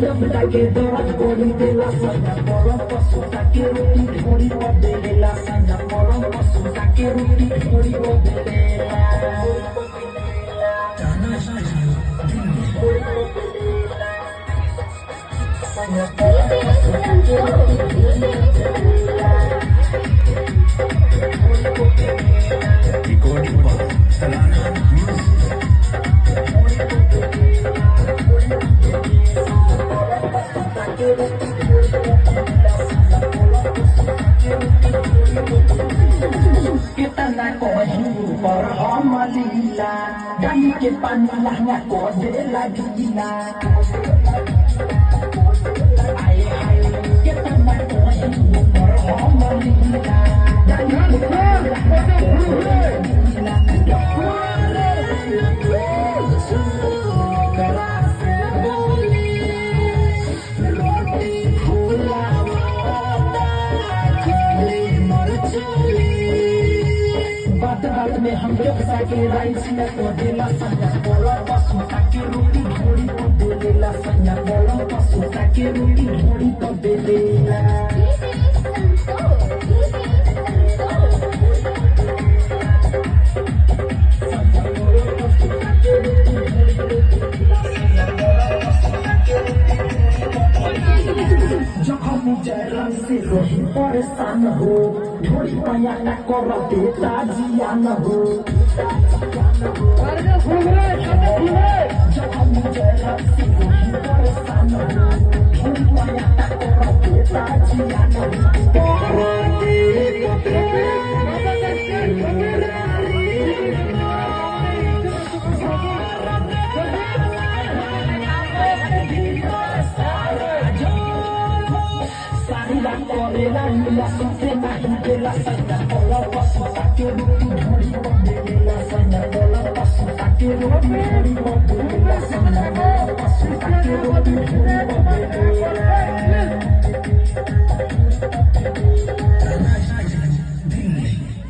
Lagi dorang boli dela sana Borong pasu taki ruti Dhori wadela sana Borong pasu taki ruti Dhori wadela Tanah saja Sana borong pasu taki ruti Dhori wadela Recording by Salana Music Kita nak koju berhamalila dan kepanlah nak kode lagi gila. Kita nak koju berhamalila dan kepanlah nak kode lagi gila. बात में हम जब साके rice में को देला संगा बोला पसु ताके रोटी थोड़ी को देला संगा बोला पसु ताके रोटी थोड़ी को देला जब हम जरा से रोही परेशान हो थोड़ी माया न करो देता जिया न हो जब हम जरा से रोही परेशान हो थोड़ी माया न करो देता जिया न हो Kolela nila sute nahi dela sana bola pasu take ruti dhori dela sana bola pasu take ruti dhori dela sana bola pasu take ruti